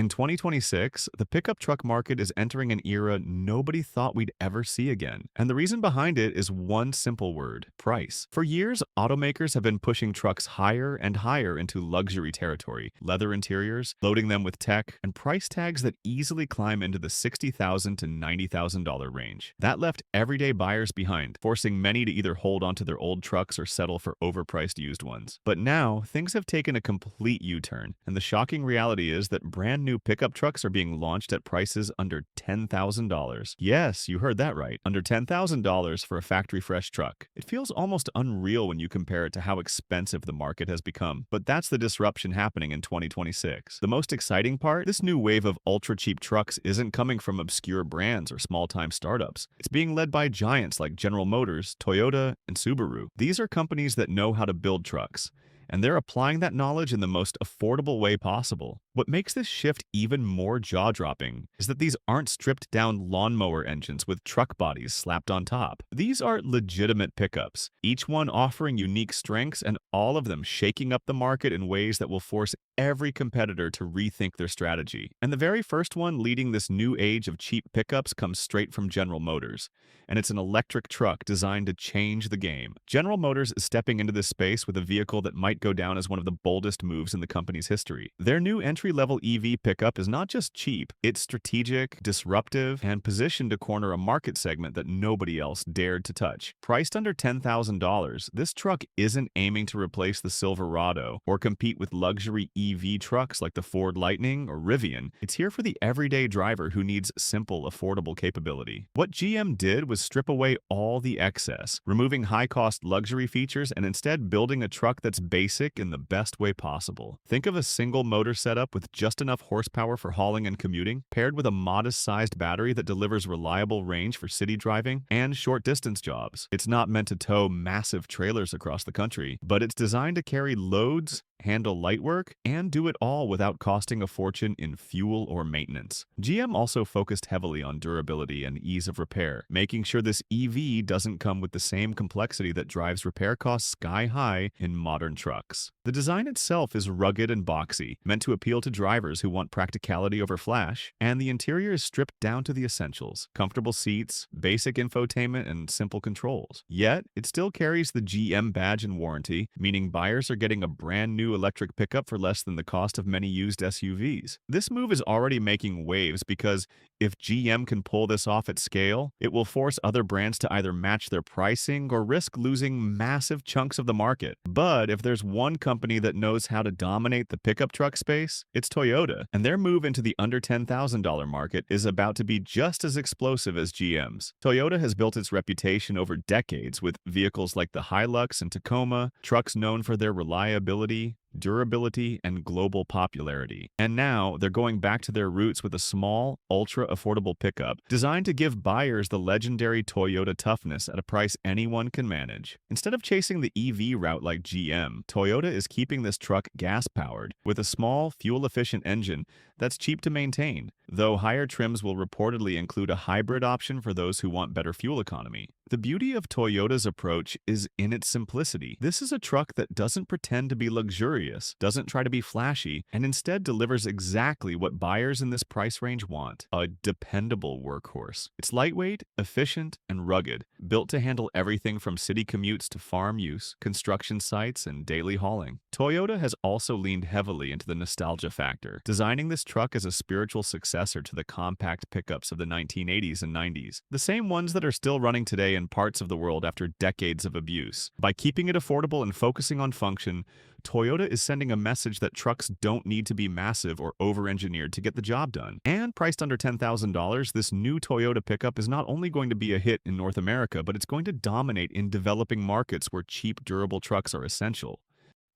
In 2026, the pickup truck market is entering an era nobody thought we'd ever see again. And the reason behind it is one simple word: price. For years, automakers have been pushing trucks higher and higher into luxury territory, leather interiors, loading them with tech, and price tags that easily climb into the $60,000 to $90,000 range. That left everyday buyers behind, forcing many to either hold onto their old trucks or settle for overpriced used ones. But now, things have taken a complete U-turn, and the shocking reality is that brand new pickup trucks are being launched at prices under $10,000. Yes, you heard that right, under $10,000 for a factory-fresh truck. It feels almost unreal when you compare it to how expensive the market has become, but that's the disruption happening in 2026. The most exciting part? This new wave of ultra-cheap trucks isn't coming from obscure brands or small-time startups. It's being led by giants like General Motors, Toyota, and Subaru. These are companies that know how to build trucks, and they're applying that knowledge in the most affordable way possible. What makes this shift even more jaw-dropping is that these aren't stripped-down lawnmower engines with truck bodies slapped on top. These are legitimate pickups, each one offering unique strengths and all of them shaking up the market in ways that will force every competitor to rethink their strategy. And the very first one leading this new age of cheap pickups comes straight from General Motors, and it's an electric truck designed to change the game. General Motors is stepping into this space with a vehicle that might go down as one of the boldest moves in the company's history. Their new entry-level EV pickup is not just cheap, it's strategic, disruptive, and positioned to corner a market segment that nobody else dared to touch. Priced under $10,000, this truck isn't aiming to replace the Silverado or compete with luxury EV trucks like the Ford Lightning or Rivian. It's here for the everyday driver who needs simple, affordable capability. What GM did was strip away all the excess, removing high-cost luxury features and instead building a truck that's basic in the best way possible. Think of a single motor setup with just enough horsepower for hauling and commuting, paired with a modest-sized battery that delivers reliable range for city driving and short-distance jobs. It's not meant to tow massive trailers across the country, but it's designed to carry loads, handle light work, and do it all without costing a fortune in fuel or maintenance. GM also focused heavily on durability and ease of repair, making sure this EV doesn't come with the same complexity that drives repair costs sky high in modern trucks. The design itself is rugged and boxy, meant to appeal to drivers who want practicality over flash, and the interior is stripped down to the essentials: comfortable seats, basic infotainment, and simple controls. Yet, it still carries the GM badge and warranty, meaning buyers are getting a brand new electric pickup for less than the cost of many used SUVs. This move is already making waves because if GM can pull this off at scale, it will force other brands to either match their pricing or risk losing massive chunks of the market. But if there's one company that knows how to dominate the pickup truck space, it's Toyota, and their move into the under $10,000 market is about to be just as explosive as GM's. Toyota has built its reputation over decades with vehicles like the Hilux and Tacoma, trucks known for their reliability, durability, and global popularity. And now, they're going back to their roots with a small, ultra-affordable pickup designed to give buyers the legendary Toyota toughness at a price anyone can manage. Instead of chasing the EV route like GM, Toyota is keeping this truck gas-powered with a small, fuel-efficient engine that's cheap to maintain, though higher trims will reportedly include a hybrid option for those who want better fuel economy. The beauty of Toyota's approach is in its simplicity. This is a truck that doesn't pretend to be luxurious, doesn't try to be flashy, and instead delivers exactly what buyers in this price range want: a dependable workhorse. It's lightweight, efficient, and rugged, built to handle everything from city commutes to farm use, construction sites, and daily hauling. Toyota has also leaned heavily into the nostalgia factor, designing this truck as a spiritual successor to the compact pickups of the 1980s and 90s, the same ones that are still running today in parts of the world after decades of abuse. By keeping it affordable and focusing on function, Toyota is sending a message that trucks don't need to be massive or over-engineered to get the job done. And priced under $10,000, this new Toyota pickup is not only going to be a hit in North America, but it's going to dominate in developing markets where cheap, durable trucks are essential.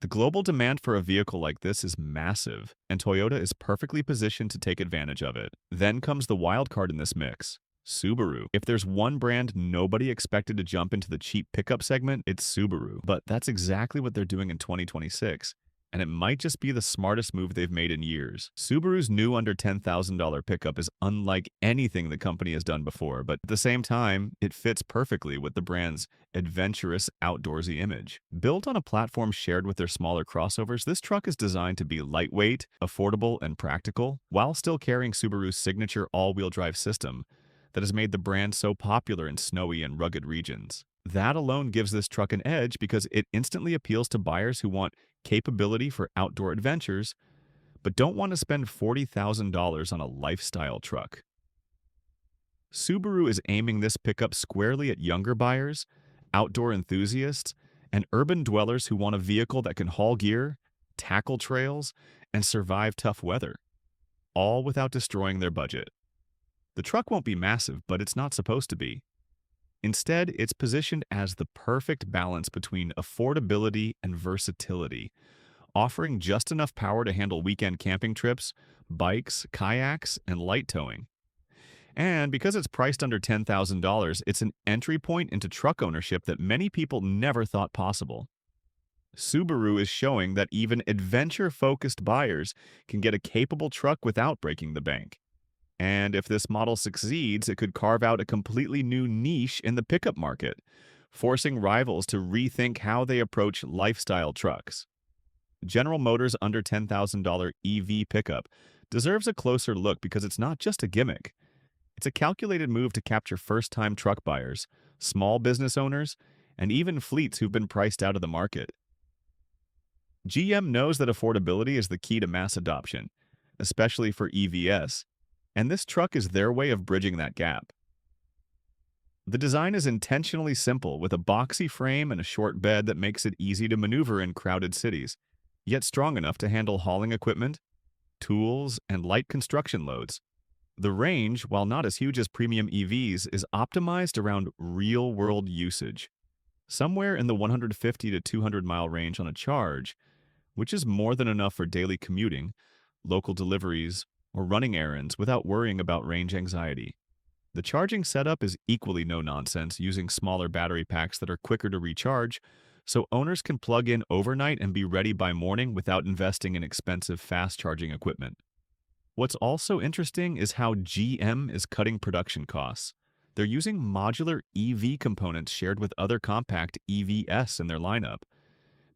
The global demand for a vehicle like this is massive, and Toyota is perfectly positioned to take advantage of it. Then comes the wild card in this mix: Subaru. If there's one brand nobody expected to jump into the cheap pickup segment, it's Subaru. But that's exactly what they're doing in 2026. and it might just be the smartest move they've made in years. Subaru's new under $10,000 pickup is unlike anything the company has done before, but at the same time, it fits perfectly with the brand's adventurous, outdoorsy image. Built on a platform shared with their smaller crossovers, this truck is designed to be lightweight, affordable, and practical, while still carrying Subaru's signature all-wheel drive system that has made the brand so popular in snowy and rugged regions. That alone gives this truck an edge because it instantly appeals to buyers who want capability for outdoor adventures, but don't want to spend $40,000 on a lifestyle truck. Subaru is aiming this pickup squarely at younger buyers, outdoor enthusiasts, and urban dwellers who want a vehicle that can haul gear, tackle trails, and survive tough weather, all without destroying their budget. The truck won't be massive, but it's not supposed to be. Instead, it's positioned as the perfect balance between affordability and versatility, offering just enough power to handle weekend camping trips, bikes, kayaks, and light towing. And because it's priced under $10,000, it's an entry point into truck ownership that many people never thought possible. Subaru is showing that even adventure-focused buyers can get a capable truck without breaking the bank. And if this model succeeds, it could carve out a completely new niche in the pickup market, forcing rivals to rethink how they approach lifestyle trucks. General Motors' under $10,000 EV pickup deserves a closer look because it's not just a gimmick. It's a calculated move to capture first-time truck buyers, small business owners, and even fleets who've been priced out of the market. GM knows that affordability is the key to mass adoption, especially for EVs, and this truck is their way of bridging that gap. The design is intentionally simple, with a boxy frame and a short bed that makes it easy to maneuver in crowded cities, yet strong enough to handle hauling equipment, tools, and light construction loads. The range, while not as huge as premium EVs, is optimized around real-world usage, somewhere in the 150 to 200-mile range on a charge, which is more than enough for daily commuting, local deliveries, or running errands without worrying about range anxiety. The charging setup is equally no-nonsense, using smaller battery packs that are quicker to recharge, so owners can plug in overnight and be ready by morning without investing in expensive fast-charging equipment. What's also interesting is how GM is cutting production costs. They're using modular EV components shared with other compact EVs in their lineup,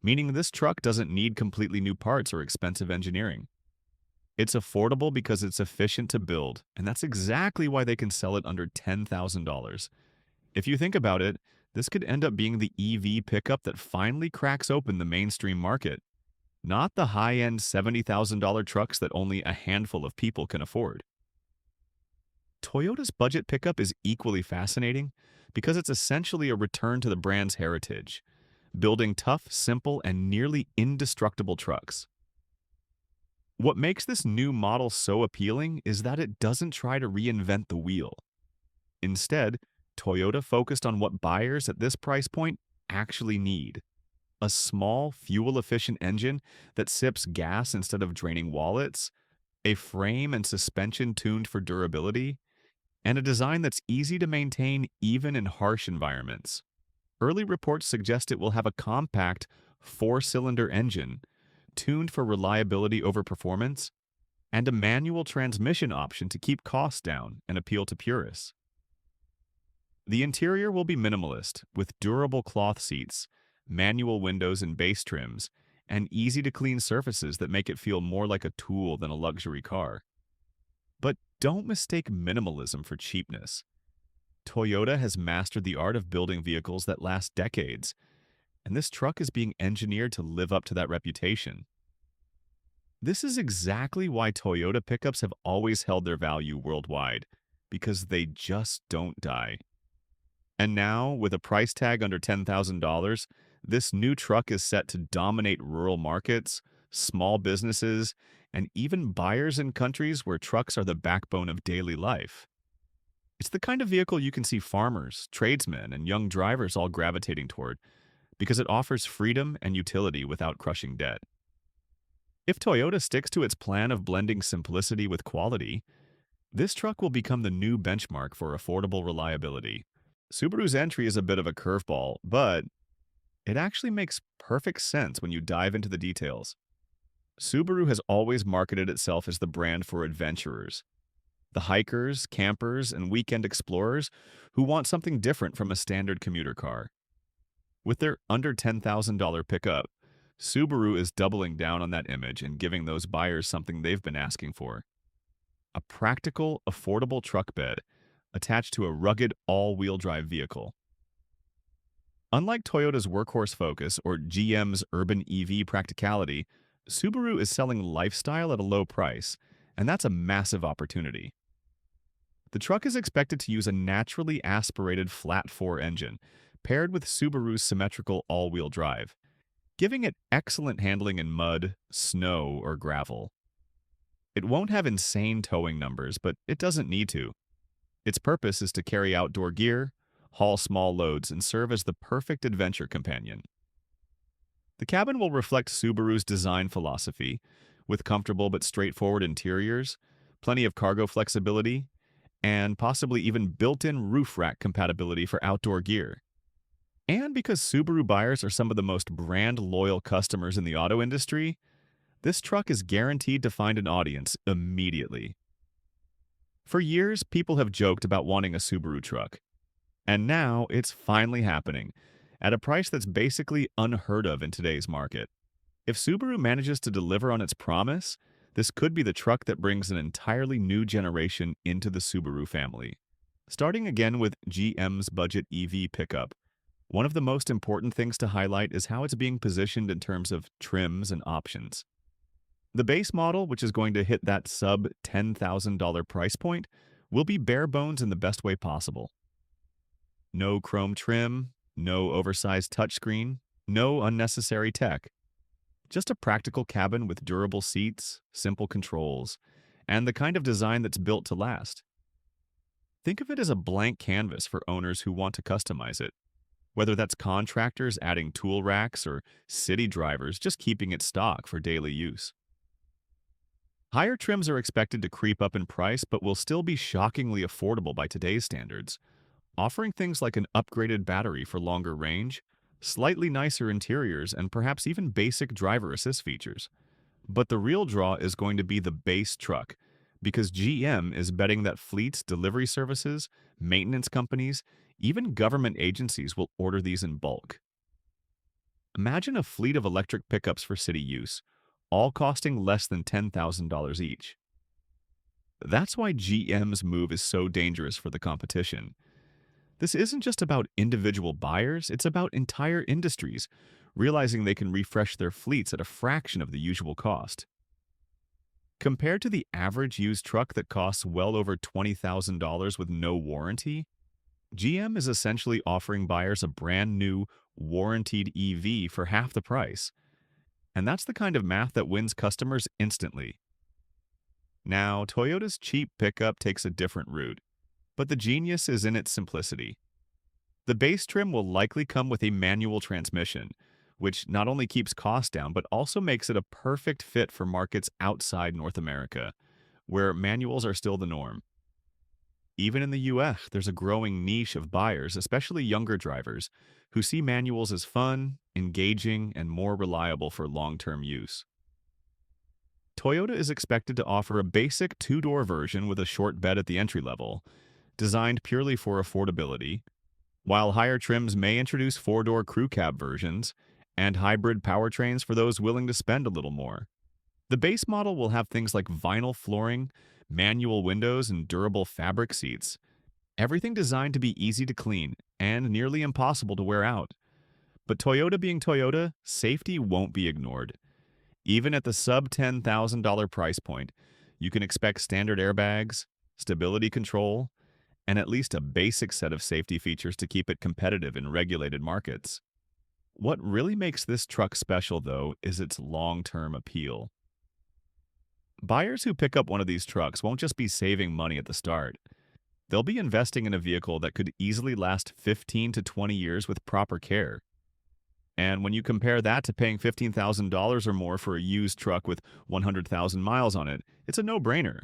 meaning this truck doesn't need completely new parts or expensive engineering. It's affordable because it's efficient to build, and that's exactly why they can sell it under $10,000. If you think about it, this could end up being the EV pickup that finally cracks open the mainstream market, not the high-end $70,000 trucks that only a handful of people can afford. Toyota's budget pickup is equally fascinating because it's essentially a return to the brand's heritage, building tough, simple, and nearly indestructible trucks. What makes this new model so appealing is that it doesn't try to reinvent the wheel. Instead, Toyota focused on what buyers at this price point actually need: a small, fuel-efficient engine that sips gas instead of draining wallets, a frame and suspension tuned for durability, and a design that's easy to maintain even in harsh environments. Early reports suggest it will have a compact, four-cylinder engine, tuned for reliability over performance, and a manual transmission option to keep costs down and appeal to purists. The interior will be minimalist, with durable cloth seats, manual windows and base trims, and easy-to-clean surfaces that make it feel more like a tool than a luxury car. But don't mistake minimalism for cheapness. Toyota has mastered the art of building vehicles that last decades, and this truck is being engineered to live up to that reputation. This is exactly why Toyota pickups have always held their value worldwide, because they just don't die. And now, with a price tag under $10,000, this new truck is set to dominate rural markets, small businesses, and even buyers in countries where trucks are the backbone of daily life. It's the kind of vehicle you can see farmers, tradesmen, and young drivers all gravitating toward, because it offers freedom and utility without crushing debt. If Toyota sticks to its plan of blending simplicity with quality, this truck will become the new benchmark for affordable reliability. Subaru's entry is a bit of a curveball, but it actually makes perfect sense when you dive into the details. Subaru has always marketed itself as the brand for adventurers, the hikers, campers, and weekend explorers who want something different from a standard commuter car. With their under $10,000 pickup, Subaru is doubling down on that image and giving those buyers something they've been asking for: a practical, affordable truck bed attached to a rugged all-wheel drive vehicle. Unlike Toyota's workhorse focus or GM's urban EV practicality, Subaru is selling lifestyle at a low price, and that's a massive opportunity. The truck is expected to use a naturally aspirated flat-four engine, paired with Subaru's symmetrical all-wheel drive, giving it excellent handling in mud, snow, or gravel. It won't have insane towing numbers, but it doesn't need to. Its purpose is to carry outdoor gear, haul small loads, and serve as the perfect adventure companion. The cabin will reflect Subaru's design philosophy, with comfortable but straightforward interiors, plenty of cargo flexibility, and possibly even built-in roof rack compatibility for outdoor gear. And because Subaru buyers are some of the most brand-loyal customers in the auto industry, this truck is guaranteed to find an audience immediately. For years, people have joked about wanting a Subaru truck. And now it's finally happening, at a price that's basically unheard of in today's market. If Subaru manages to deliver on its promise, this could be the truck that brings an entirely new generation into the Subaru family. Starting again with GM's budget EV pickup, one of the most important things to highlight is how it's being positioned in terms of trims and options. The base model, which is going to hit that sub-$10,000 price point, will be bare bones in the best way possible. No chrome trim, no oversized touchscreen, no unnecessary tech. Just a practical cabin with durable seats, simple controls, and the kind of design that's built to last. Think of it as a blank canvas for owners who want to customize it, whether that's contractors adding tool racks or city drivers just keeping it stock for daily use. Higher trims are expected to creep up in price but will still be shockingly affordable by today's standards, offering things like an upgraded battery for longer range, slightly nicer interiors, and perhaps even basic driver assist features. But the real draw is going to be the base truck, because GM is betting that fleets, delivery services, maintenance companies, even government agencies will order these in bulk. Imagine a fleet of electric pickups for city use, all costing less than $10,000 each. That's why GM's move is so dangerous for the competition. This isn't just about individual buyers, it's about entire industries, realizing they can refresh their fleets at a fraction of the usual cost. Compared to the average used truck that costs well over $20,000 with no warranty, GM is essentially offering buyers a brand new, warranted EV for half the price. And that's the kind of math that wins customers instantly. Now, Toyota's cheap pickup takes a different route, but the genius is in its simplicity. The base trim will likely come with a manual transmission, which not only keeps costs down but also makes it a perfect fit for markets outside North America, where manuals are still the norm. Even in the US, there's a growing niche of buyers, especially younger drivers, who see manuals as fun, engaging, and more reliable for long-term use. Toyota is expected to offer a basic two-door version with a short bed at the entry level, designed purely for affordability, while higher trims may introduce four-door crew cab versions and hybrid powertrains for those willing to spend a little more. The base model will have things like vinyl flooring, manual windows, and durable fabric seats, everything designed to be easy to clean and nearly impossible to wear out. But Toyota being Toyota, safety won't be ignored. Even at the sub-$10,000 price point, you can expect standard airbags, stability control, and at least a basic set of safety features to keep it competitive in regulated markets. What really makes this truck special, though, is its long-term appeal. Buyers who pick up one of these trucks won't just be saving money at the start. They'll be investing in a vehicle that could easily last 15 to 20 years with proper care. And when you compare that to paying $15,000 or more for a used truck with 100,000 miles on it, it's a no-brainer.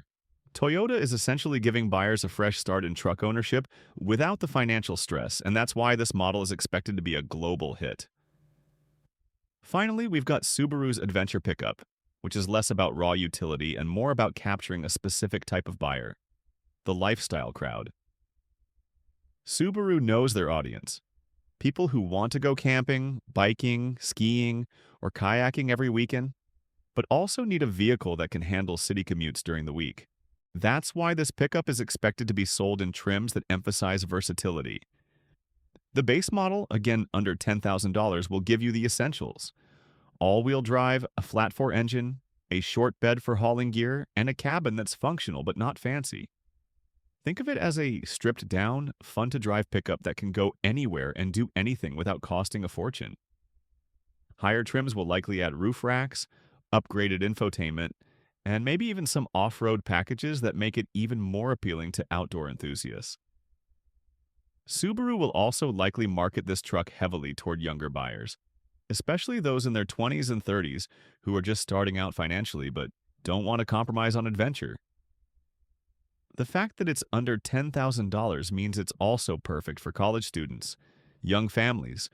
Toyota is essentially giving buyers a fresh start in truck ownership without the financial stress, and that's why this model is expected to be a global hit. Finally, we've got Subaru's adventure pickup. which is less about raw utility and more about capturing a specific type of buyer, the lifestyle crowd. Subaru knows their audience. People who want to go camping, biking, skiing, or kayaking every weekend, but also need a vehicle that can handle city commutes during the week. That's why this pickup is expected to be sold in trims that emphasize versatility. The base model, again under $10,000, will give you the essentials: all-wheel drive, a flat-four engine, a short bed for hauling gear, and a cabin that's functional but not fancy. Think of it as a stripped-down, fun-to-drive pickup that can go anywhere and do anything without costing a fortune. Higher trims will likely add roof racks, upgraded infotainment, and maybe even some off-road packages that make it even more appealing to outdoor enthusiasts. Subaru will also likely market this truck heavily toward younger buyers, especially those in their 20s and 30s who are just starting out financially but don't want to compromise on adventure. The fact that it's under $10,000 means it's also perfect for college students, young families,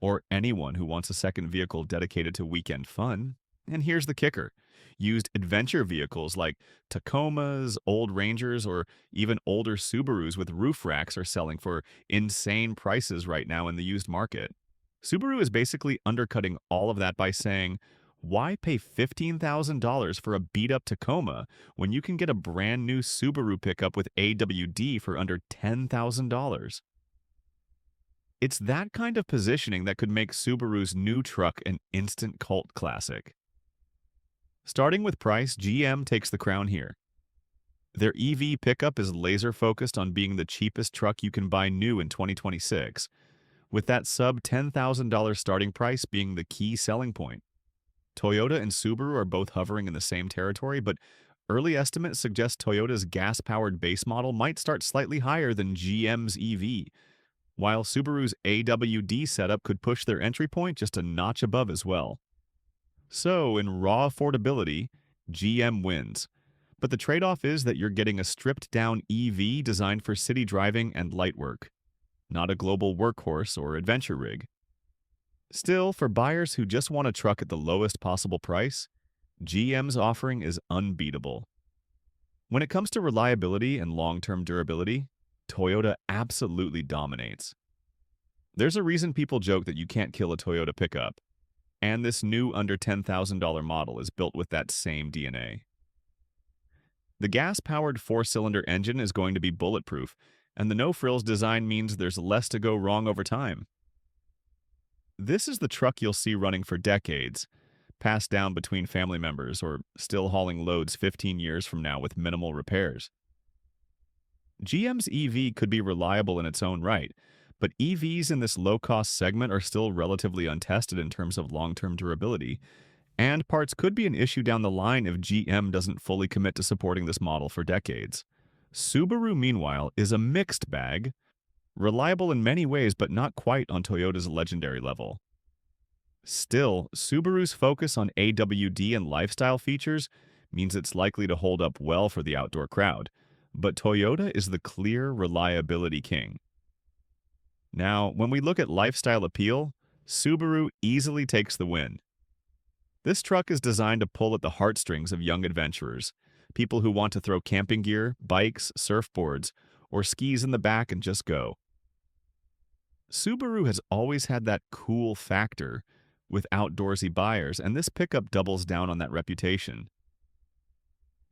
or anyone who wants a second vehicle dedicated to weekend fun. And here's the kicker: used adventure vehicles like Tacomas, old Rangers, or even older Subarus with roof racks are selling for insane prices right now in the used market. Subaru is basically undercutting all of that by saying, why pay $15,000 for a beat-up Tacoma when you can get a brand new Subaru pickup with AWD for under $10,000? It's that kind of positioning that could make Subaru's new truck an instant cult classic. Starting with price, GM takes the crown here. Their EV pickup is laser-focused on being the cheapest truck you can buy new in 2026, with that sub-$10,000 starting price being the key selling point. Toyota and Subaru are both hovering in the same territory, but early estimates suggest Toyota's gas-powered base model might start slightly higher than GM's EV, while Subaru's AWD setup could push their entry point just a notch above as well. So, in raw affordability, GM wins. But the trade-off is that you're getting a stripped-down EV designed for city driving and light work, not a global workhorse or adventure rig. Still, for buyers who just want a truck at the lowest possible price, GM's offering is unbeatable. When it comes to reliability and long-term durability, Toyota absolutely dominates. There's a reason people joke that you can't kill a Toyota pickup, and this new under $10,000 model is built with that same DNA. The gas-powered four-cylinder engine is going to be bulletproof, and the no-frills design means there's less to go wrong over time. This is the truck you'll see running for decades, passed down between family members or still hauling loads 15 years from now with minimal repairs. GM's EV could be reliable in its own right, but EVs in this low-cost segment are still relatively untested in terms of long-term durability, and parts could be an issue down the line if GM doesn't fully commit to supporting this model for decades. Subaru, meanwhile, is a mixed bag, reliable in many ways but not quite on Toyota's legendary level. Still, Subaru's focus on AWD and lifestyle features means it's likely to hold up well for the outdoor crowd, but Toyota is the clear reliability king. Now, when we look at lifestyle appeal, Subaru easily takes the win. This truck is designed to pull at the heartstrings of young adventurers, people who want to throw camping gear, bikes, surfboards, or skis in the back and just go. Subaru has always had that cool factor with outdoorsy buyers, and this pickup doubles down on that reputation.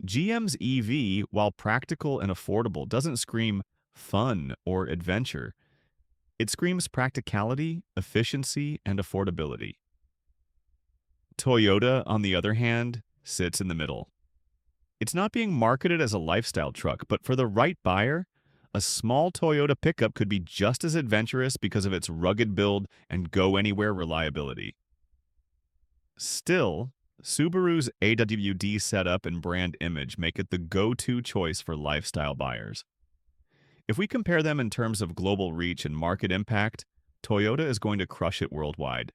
GM's EV, while practical and affordable, doesn't scream fun or adventure. It screams practicality, efficiency, and affordability. Toyota, on the other hand, sits in the middle. It's not being marketed as a lifestyle truck, but for the right buyer, a small Toyota pickup could be just as adventurous because of its rugged build and go-anywhere reliability. Still, Subaru's AWD setup and brand image make it the go-to choice for lifestyle buyers. If we compare them in terms of global reach and market impact, Toyota is going to crush it worldwide.